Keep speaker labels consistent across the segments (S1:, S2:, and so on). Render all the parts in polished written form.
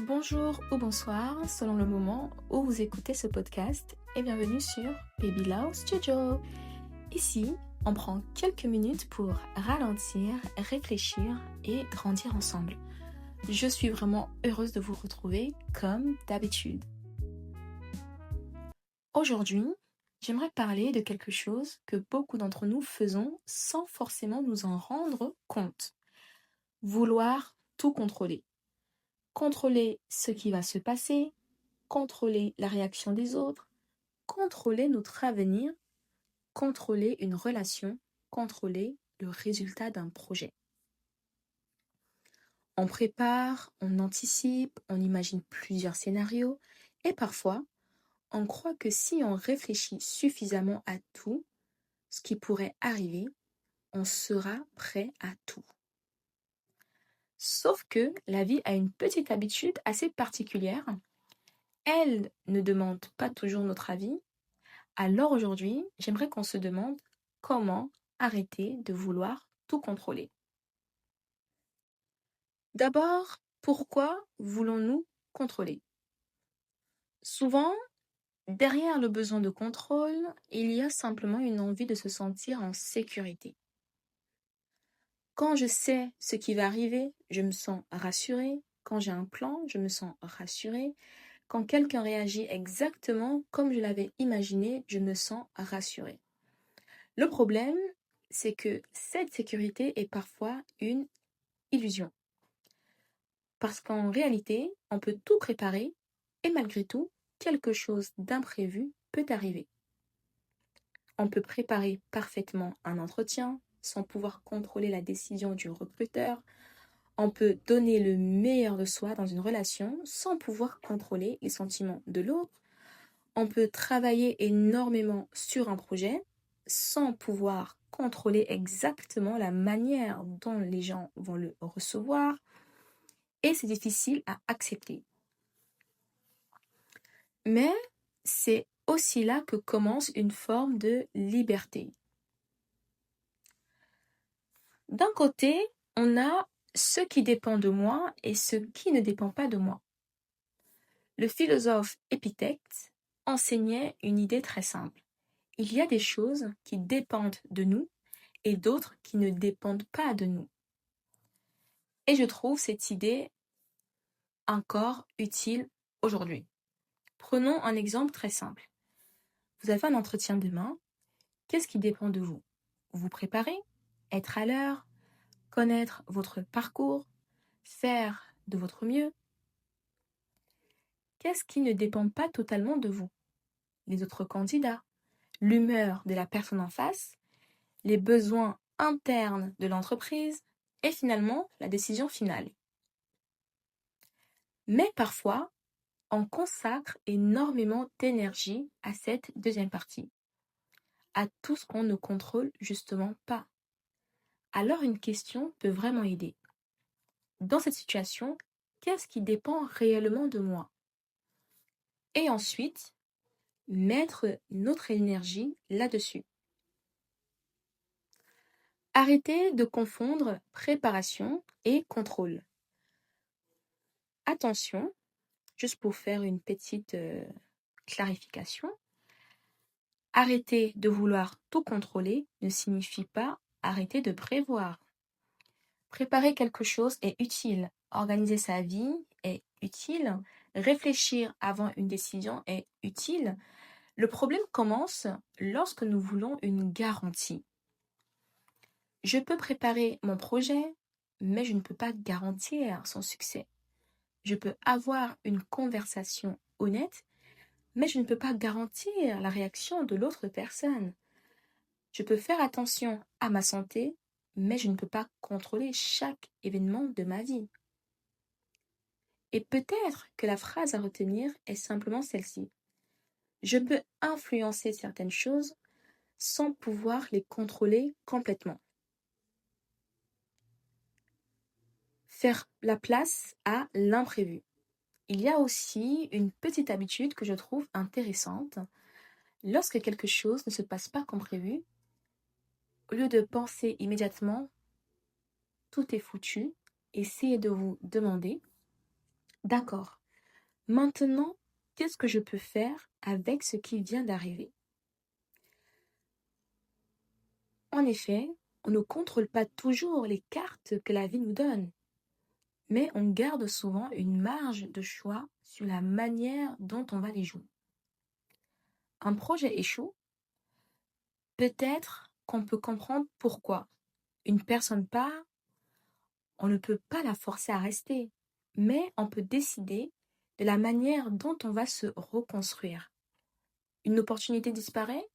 S1: Bonjour ou bonsoir, selon le moment où vous écoutez ce podcast, et bienvenue sur Baby Lao Studio. Ici, on prend quelques minutes pour ralentir, réfléchir et grandir ensemble. Je suis vraiment heureuse de vous retrouver comme d'habitude. Aujourd'hui, j'aimerais parler de quelque chose que beaucoup d'entre nous faisons sans forcément nous en rendre compte. Vouloir tout contrôler. Contrôler ce qui va se passer, contrôler la réaction des autres, contrôler notre avenir, contrôler une relation, contrôler le résultat d'un projet. On prépare, on anticipe, on imagine plusieurs scénarios et parfois, on croit que si on réfléchit suffisamment à tout ce qui pourrait arriver, on sera prêt à tout. Sauf que la vie a une petite habitude assez particulière. Elle ne demande pas toujours notre avis. Alors aujourd'hui, j'aimerais qu'on se demande comment arrêter de vouloir tout contrôler. D'abord, pourquoi voulons-nous contrôler? Souvent, derrière le besoin de contrôle, il y a simplement une envie de se sentir en sécurité. Quand je sais ce qui va arriver, je me sens rassurée. Quand j'ai un plan, je me sens rassurée. Quand quelqu'un réagit exactement comme je l'avais imaginé, je me sens rassurée. Le problème, c'est que cette sécurité est parfois une illusion. Parce qu'en réalité, on peut tout préparer et malgré tout, quelque chose d'imprévu peut arriver. On peut préparer parfaitement un entretien sans pouvoir contrôler la décision du recruteur. On peut donner le meilleur de soi dans une relation sans pouvoir contrôler les sentiments de l'autre. On peut travailler énormément sur un projet sans pouvoir contrôler exactement la manière dont les gens vont le recevoir. Et c'est difficile à accepter. Mais c'est aussi là que commence une forme de liberté. D'un côté, on a ce qui dépend de moi et ce qui ne dépend pas de moi. Le philosophe Épithète enseignait une idée très simple. Il y a des choses qui dépendent de nous et d'autres qui ne dépendent pas de nous. Et je trouve cette idée encore utile aujourd'hui. Prenons un exemple très simple. Vous avez un entretien demain. Qu'est-ce qui dépend de vous? Vous préparer, être à l'heure, connaître votre parcours, faire de votre mieux. Qu'est-ce qui ne dépend pas totalement de vous? Les autres candidats, l'humeur de la personne en face, les besoins internes de l'entreprise et finalement la décision finale. Mais parfois, on consacre énormément d'énergie à cette deuxième partie, à tout ce qu'on ne contrôle justement pas. Alors une question peut vraiment aider. Dans cette situation, qu'est-ce qui dépend réellement de moi? Et ensuite, mettre notre énergie là-dessus. Arrêtez de confondre préparation et contrôle. Attention, juste pour faire une petite clarification, arrêter de vouloir tout contrôler ne signifie pas arrêter de prévoir. Préparer quelque chose est utile, organiser sa vie est utile, réfléchir avant une décision est utile. Le problème commence lorsque nous voulons une garantie. Je peux préparer mon projet, mais je ne peux pas garantir son succès. Je peux avoir une conversation honnête, mais je ne peux pas garantir la réaction de l'autre personne. Je peux faire attention à ma santé, mais je ne peux pas contrôler chaque événement de ma vie. Et peut-être que la phrase à retenir est simplement celle-ci. Je peux influencer certaines choses sans pouvoir les contrôler complètement. Faire la place à l'imprévu. Il y a aussi une petite habitude que je trouve intéressante. Lorsque quelque chose ne se passe pas comme prévu, au lieu de penser immédiatement tout est foutu, essayez de vous demander D'accord. Maintenant, qu'est-ce que je peux faire avec ce qui vient d'arriver? En effet, on ne contrôle pas toujours les cartes que la vie nous donne, mais on garde souvent une marge de choix sur la manière dont on va les jouer. Un projet échoue, peut-être qu'on peut comprendre pourquoi. Une personne part, on ne peut pas la forcer à rester, mais on peut décider de la manière dont on va se reconstruire. Une opportunité disparaît,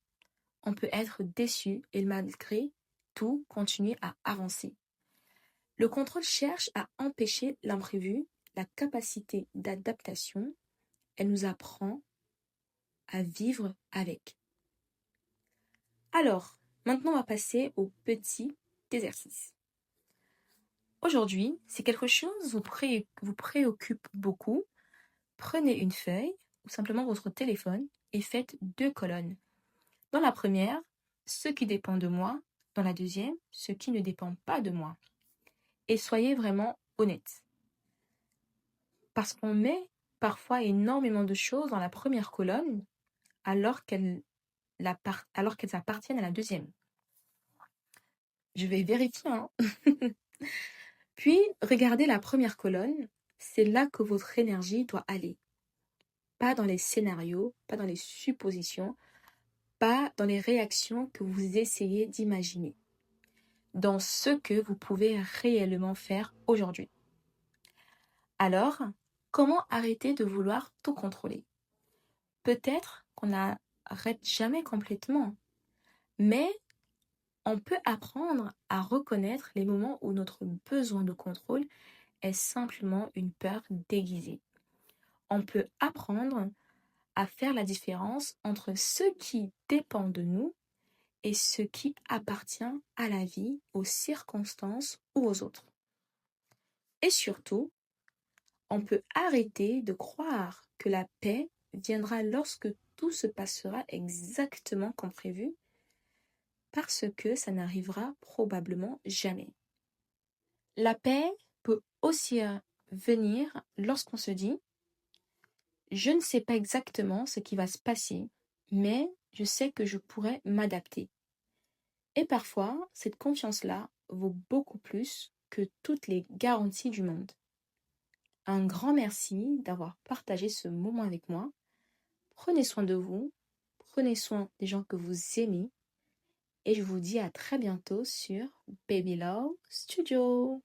S1: on peut être déçu et malgré tout continuer à avancer. Le contrôle cherche à empêcher l'imprévu, la capacité d'adaptation, elle nous apprend à vivre avec. Alors, maintenant on va passer au petit exercice. Aujourd'hui, si quelque chose vous préoccupe beaucoup, prenez une feuille ou simplement votre téléphone et faites 2 colonnes. Dans la première, ce qui dépend de moi. Dans la deuxième, ce qui ne dépend pas de moi. Et soyez vraiment honnête. Parce qu'on met parfois énormément de choses dans la première colonne alors qu'elles appartiennent à la deuxième. Je vais vérifier, hein. Puis, regardez la première colonne, c'est là que votre énergie doit aller. Pas dans les scénarios, pas dans les suppositions, pas dans les réactions que vous essayez d'imaginer. Dans ce que vous pouvez réellement faire aujourd'hui. Alors, comment arrêter de vouloir tout contrôler? Peut-être qu'on n'arrête jamais complètement, mais on peut apprendre à reconnaître les moments où notre besoin de contrôle est simplement une peur déguisée. On peut apprendre à faire la différence entre ce qui dépend de nous et ce qui appartient à la vie, aux circonstances ou aux autres. Et surtout, on peut arrêter de croire que la paix viendra lorsque tout se passera exactement comme prévu, parce que ça n'arrivera probablement jamais. La paix peut aussi venir lorsqu'on se dit je ne sais pas exactement ce qui va se passer, mais je sais que je pourrais m'adapter. Et parfois, cette confiance-là vaut beaucoup plus que toutes les garanties du monde. Un grand merci d'avoir partagé ce moment avec moi. Prenez soin de vous, prenez soin des gens que vous aimez et je vous dis à très bientôt sur Baby Love Studio.